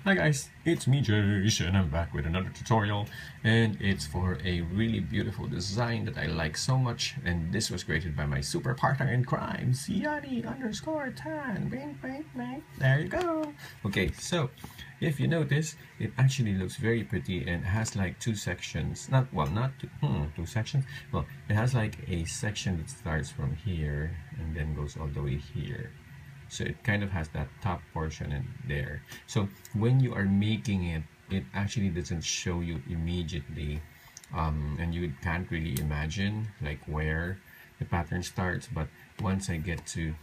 Hi guys, it's me Jason. I'm back with another tutorial, and it's for a really beautiful design that I like so much, and this was created by my super partner in crime, Siani_tan. Bing, bing, bing. There you go. Okay, so if you notice, it actually looks very pretty and has like two sections. Not two sections. Well, it has like a section that starts from here and then goes all the way here. So it kind of has that top portion in there. So when you are making it, it actually doesn't show you immediately, and you can't really imagine like where the pattern starts. But once I get to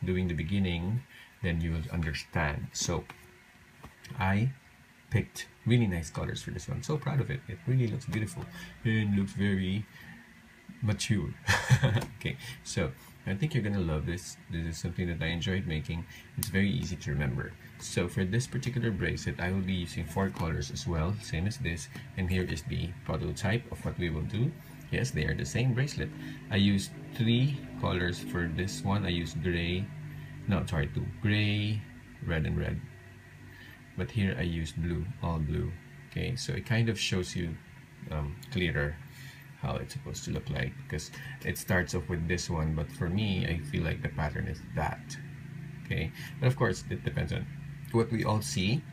doing the beginning, then you will understand. So I picked really nice colors for this one. So proud of it. It really looks beautiful and looks very mature. Okay, so I think you're gonna love this. This is something that I enjoyed making. It's very easy to remember. So for this particular bracelet, I will be using 4 colors as well, same as this. And here is the prototype of what we will do. Yes, they are the same bracelet. I used 3 colors for this one. I used gray, no, sorry, 2. Gray, red, and red. But here I used blue, all blue. Okay, so it kind of shows you clearer how it's supposed to look like, because it starts off with this one, but for me I feel like the pattern is that. Okay, but of course it depends on what we all see.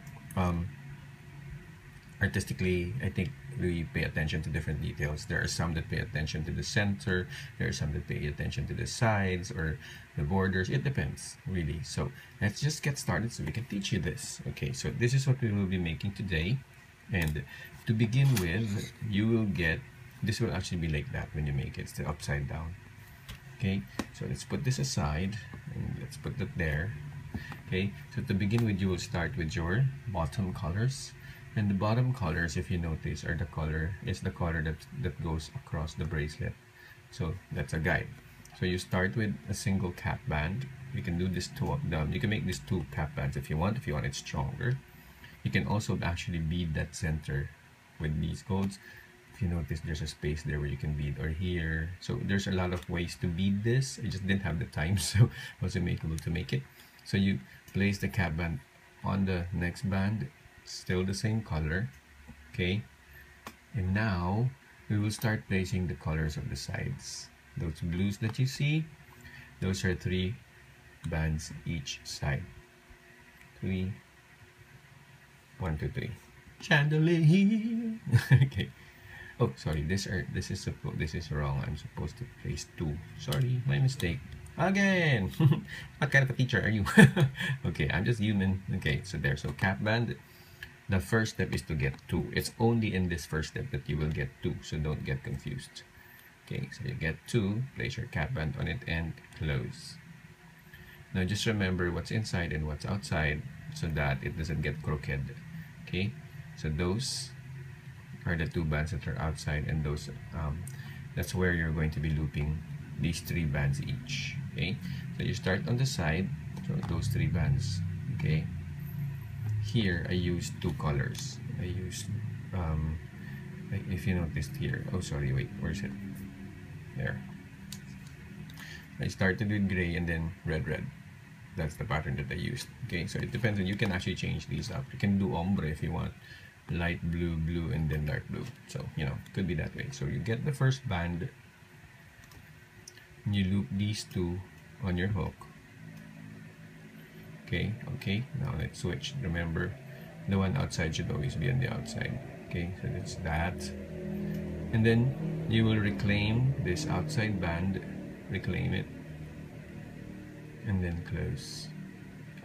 Artistically, I think we pay attention to different details. There are some that pay attention to the center, there are some that pay attention to the sides or the borders. It depends really. So let's just get started so we can teach you this. Okay, so this is what we will be making today, and to begin with, you will get, this will actually be like that when you make it. It's the upside down. Okay, so let's put this aside and let's put that there. Okay, so to begin with, you will start with your bottom colors, and the bottom colors, if you notice, are the color that goes across the bracelet. So that's a guide. So you start with a single cap band. You can do this you can make this 2 cap bands if you want it stronger. You can also actually bead that center with these golds. If you notice, there's a space there where you can bead, or here. So there's a lot of ways to bead this. I just didn't have the time, so I wasn't able to make it. So you place the cap band on the next band, still the same color. Okay, and now we will start placing the colors of the sides. Those blues that you see, those are 3 bands each side. 3, 1, 2, 3. Chandelier. Okay. Oh, sorry, this is wrong. I'm supposed to place 2. Sorry, my mistake. Again. What kind of a teacher are you? Okay, I'm just human. Okay, so there. So cap band. The first step is to get 2. It's only in this first step that you will get 2, so don't get confused. Okay, so you get 2, place your cap band on it and close. Now just remember what's inside and what's outside so that it doesn't get crooked. Okay, so those are the 2 bands that are outside, and those that's where you're going to be looping these 3 bands each. Okay, so you start on the side, so those 3 bands. Okay, here I used 2 colors. I used like if you noticed here, oh sorry, wait, where's it? There. I started with gray and then red. That's the pattern that I used. Okay, so it depends on, you can actually change these up. You can do ombre if you want, light blue, blue, and then dark blue. So you know, it could be that way. So you get the first band, and you loop these 2 on your hook. Okay, now let's switch. Remember, the one outside should always be on the outside. Okay, so that's that. And then you will reclaim this outside band, reclaim it, and then close.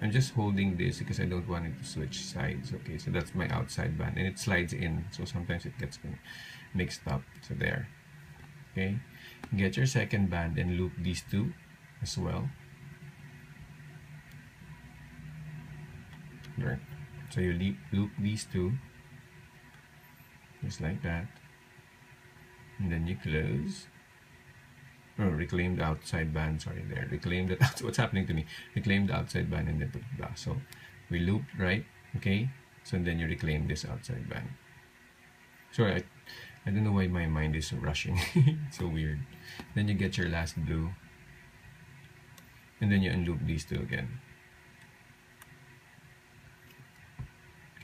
I'm just holding this because I don't want it to switch sides. Okay, so that's my outside band, and it slides in, so sometimes it gets mixed up. So there. Okay, get your second band and loop these 2 as well. Right. So you loop these 2 just like that, and then you close. Oh, reclaim the outside band. Sorry, there. Reclaim that. What's happening to me? Reclaim the outside band and then put it back. So we looped, right? Okay. So then you reclaim this outside band. Sorry, I don't know why my mind is rushing. It's so weird. Then you get your last blue, and then you unloop these 2 again.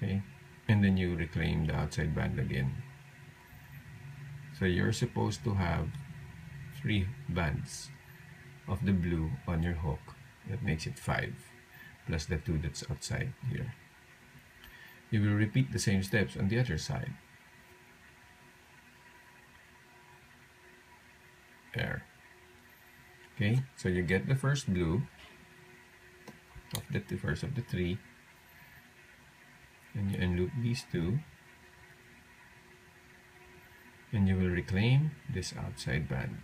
Okay, and then you reclaim the outside band again. So you're supposed to have 3 bands of the blue on your hook. That makes it 5, plus the 2 that's outside here. You will repeat the same steps on the other side. There. Okay, so you get the first blue of the first of the 3, and you unloop these 2, and you will reclaim this outside band,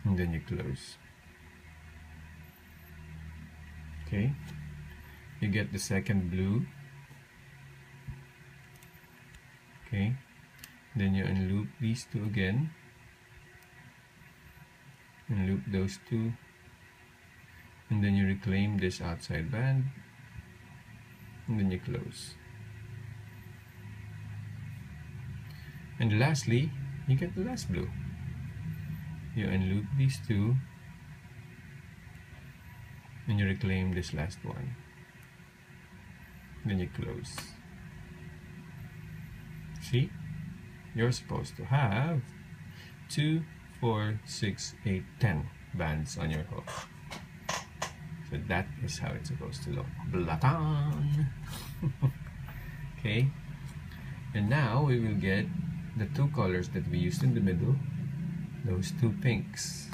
and then you close. Okay, you get the second blue. Okay, then you unloop these 2 again, and loop those 2, and then you reclaim this outside band, and then you close. And lastly, you get the last blue. You unloop these 2, and you reclaim this last one, then you close. See, you're supposed to have 2, 4, 6, 8, 10 bands on your hook. So that is how it's supposed to look. Blatan! Okay, and now we will get the 2 colors that we used in the middle, those 2 pinks,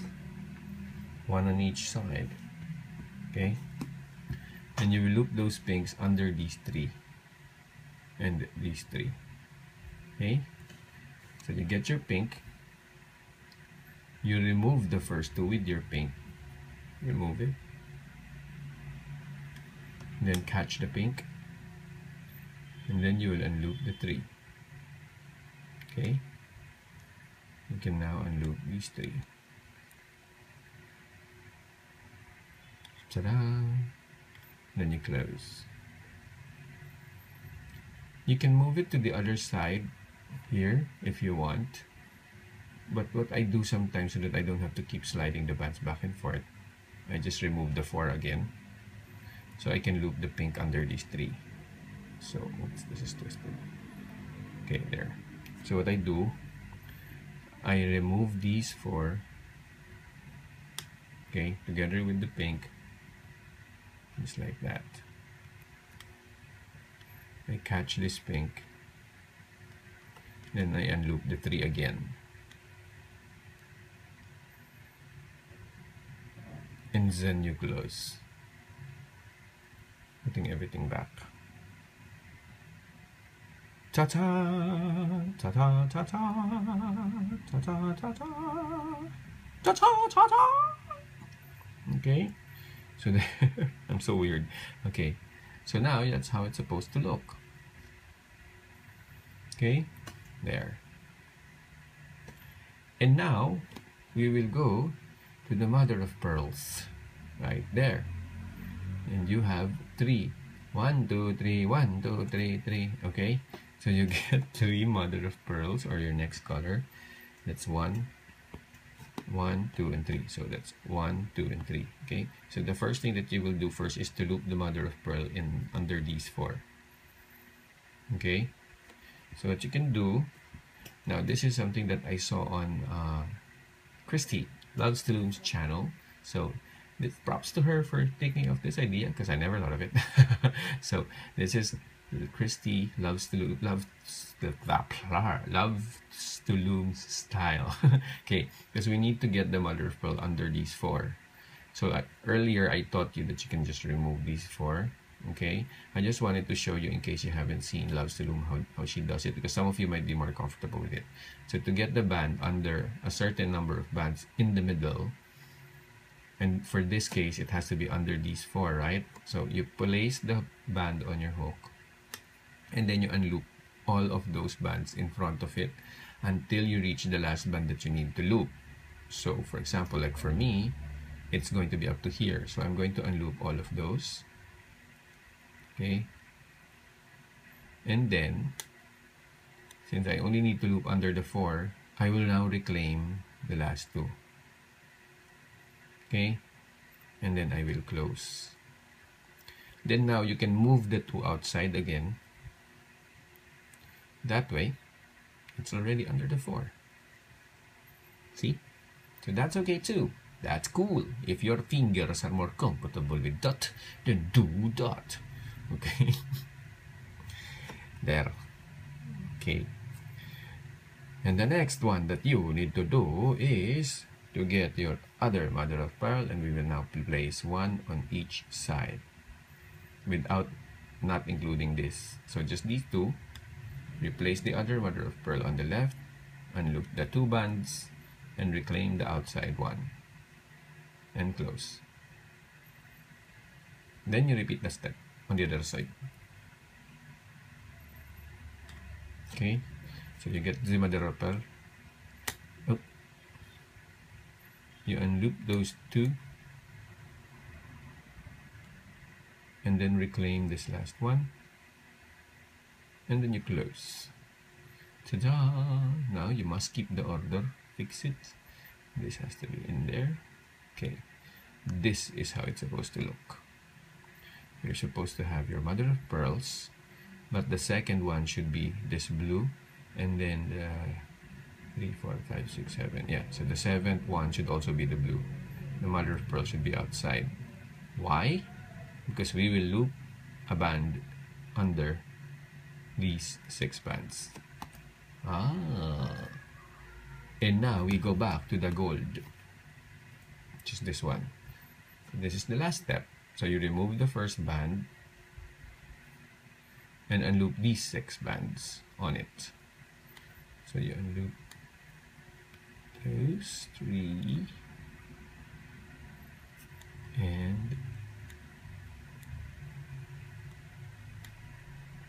1 on each side. Okay, and you will loop those pinks under these 3 and these 3. Okay, so you get your pink, you remove the first 2 with your pink, remove it, then catch the pink, and then you will unloop the 3. Okay, you can now unloop these 3. Ta-da! Then you close. You can move it to the other side here if you want, but what I do sometimes so that I don't have to keep sliding the bands back and forth, I just remove the 4 again, so I can loop the pink under these 3. So, oops, this is twisted. Okay, there. So what I do, I remove these 4, okay, together with the pink, just like that. I catch this pink, then I unloop the 3 again, and then you close, putting everything back. Ta-ta, ta-ta, ta-ta, ta-ta, ta-ta, ta-ta, ta-ta. Okay, so I'm so weird. Okay, so now that's how it's supposed to look. Okay, there. And now we will go to the mother of pearls right there, and you have 3. 1, 2, 3, 1, 2, 3, 3. Okay, so you get 3 mother of pearls, or your next color. That's 1, 1, 2, and 3. So that's 1, 2, and 3. Okay, so the first thing that you will do first is to loop the mother of pearl in under these 4. Okay, so what you can do now, this is something that I saw on Christy Loves to Loom's channel. So props to her for thinking of this idea, because I never thought of it. So this is Christy Loves to Loom's style. Okay, because we need to get the mother of pearl under these 4. So earlier I taught you that you can just remove these 4. Okay, I just wanted to show you in case you haven't seen Loves to Loom how she does it, because some of you might be more comfortable with it. So to get the band under a certain number of bands in the middle, and for this case it has to be under these 4, right? So you place the band on your hook, and then you unloop all of those bands in front of it until you reach the last band that you need to loop. So for example, like for me, it's going to be up to here, so I'm going to unloop all of those. Okay, and then since I only need to loop under the 4, I will now reclaim the last 2. Okay, and then I will close. Then now you can move the 2 outside again. That way, it's already under the 4. See? So that's okay too. That's cool. If your fingers are more comfortable with that, then do that. Okay? There. Okay. And the next one that you need to do is to get your other mother of pearl, and we will now place one on each side without not including this. So just these two. Replace the other mother of pearl on the left, unloop the 2 bands, and reclaim the outside one. And close. Then you repeat the step on the other side. Okay, so you get the mother of pearl. Oh. You unloop those 2, and then reclaim this last one, and then you close. Ta-da! Now you must keep the order. Fix it. This has to be in there. Okay, this is how it's supposed to look. You're supposed to have your mother of pearls, but the second one should be this blue, and then the 3, 4, 5, 6, 7. Yeah, so the 7th one should also be the blue. The mother of pearl should be outside. Why? Because we will loop a band under these 6 bands. And now we go back to the gold, which is this one. This is the last step. So you remove the first band and unloop these 6 bands on it. So you unloop those 3 and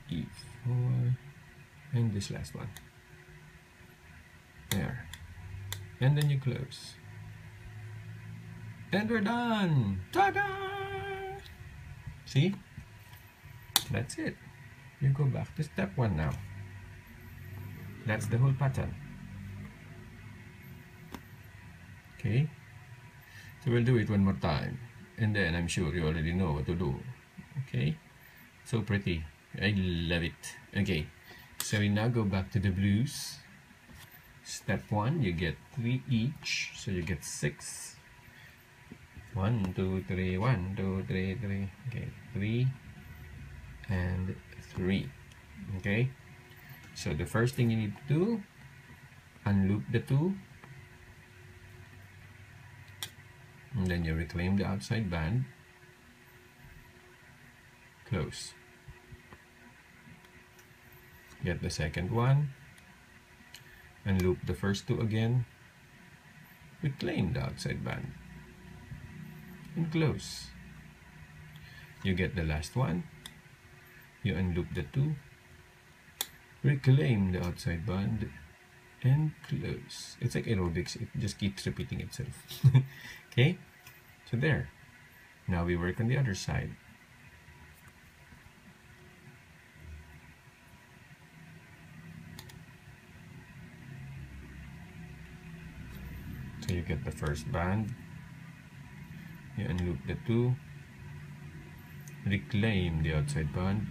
E4 and this last one. There. And then you close. And we're done! Ta-da! See? That's it. You go back to step 1 now. That's the whole pattern. Okay? So we'll do it one more time. And then I'm sure you already know what to do. Okay? So pretty. I love it. Okay. So we now go back to the blues. Step 1, you get 3 each. So you get 6. 1, 2, 3, 1, 2, 3, 3. Okay, 3 and 3. Okay, so the first thing you need to do, unloop the 2, and then you reclaim the outside band, close. Get the second one, unloop the first 2 again, reclaim the outside band, and close. You get the last one, you unloop the 2, reclaim the outside band, and close. It's like aerobics, it just keeps repeating itself. Okay, so there. Now we work on the other side. So you get the first band, you unloop the 2, reclaim the outside band,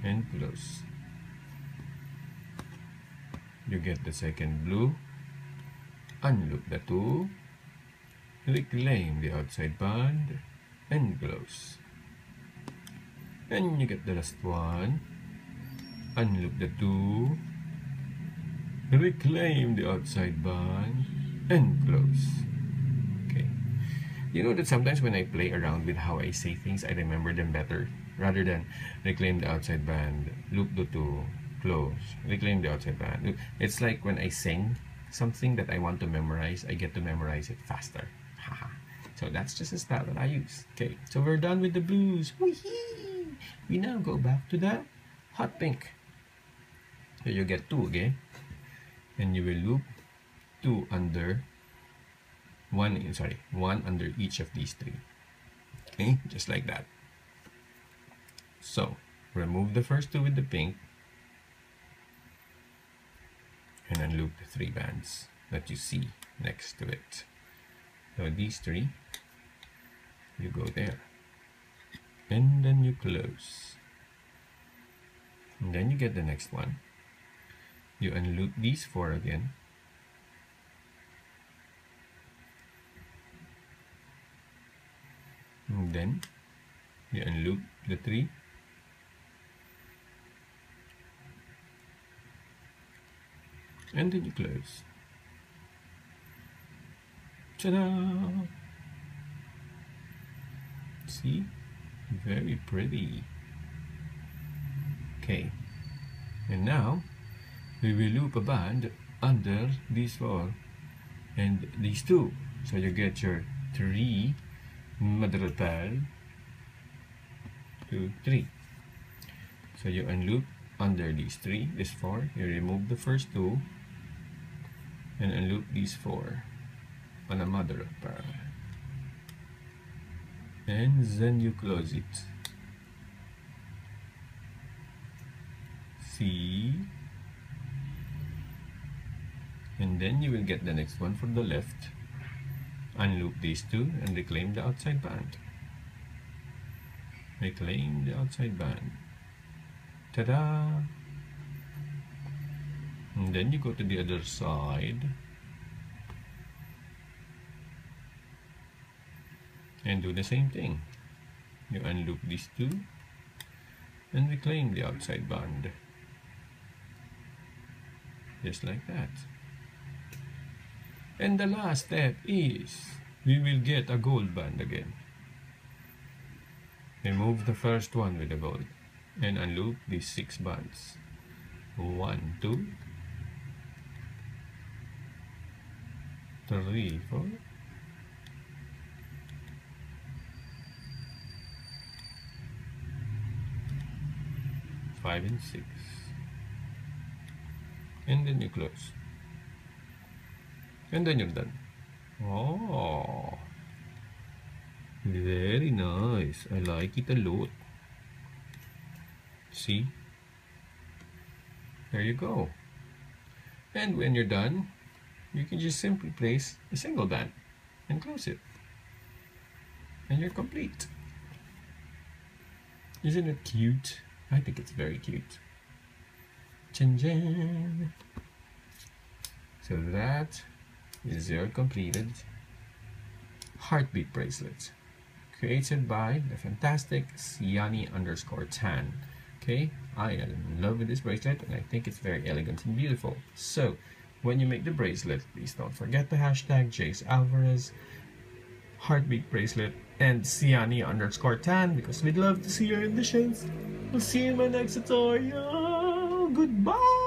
and close. You get the second blue, unloop the 2, reclaim the outside band, and close. And you get the last one, unloop the 2, reclaim the outside band, and close. Okay. You know that sometimes when I play around with how I say things, I remember them better. Rather than reclaim the outside band, loop the 2, close, reclaim the outside band. It's like when I sing something that I want to memorize, I get to memorize it faster. Haha. So that's just a style that I use. Okay, so we're done with the blues. Wee-hee! We now go back to the hot pink. So you get 2 again, and you will loop 2 under one under each of these 3. Okay, just like that. So remove the first 2 with the pink and unloop the 3 bands that you see next to it. So these 3, you go there. and then you close. And then you get the next one. You unloop these 4 again. And then you unloop the 3. And then you close. Ta-da! See? Very pretty. Okay. And now, we will loop a band under these 4 and these 2. So you get your 3 mother of pearl, 2, 3. So you unloop under these 3, this 4. You remove the first 2 and unloop these 4 on a mother of pearl. And then you close it. See? And then you will get the next one for the left. Unloop these 2 and reclaim the outside band. Reclaim the outside band. Ta-da! And then you go to the other side and do the same thing. You unloop these 2 and reclaim the outside band. Just like that. And the last step is we will get a gold band again. Remove the first one with the gold and unloop these 6 bands. 1, 2, 3, 4, 5 and 6. And then you close. And then you're done. Oh, very nice. I like it a lot. See? There you go. And when you're done, you can just simply place a single band and close it. And you're complete. Isn't it cute? I think it's very cute. Chin chin. So that is your completed heartbeat bracelet, created by the fantastic Siani_tan. Okay, I am in love with this bracelet and I think it's very elegant and beautiful. So when you make the bracelet, please don't forget the hashtag jaysalvarez, heartbeat bracelet, and Siani_tan, because we'd love to see your renditions. We'll see you in my next tutorial. Goodbye.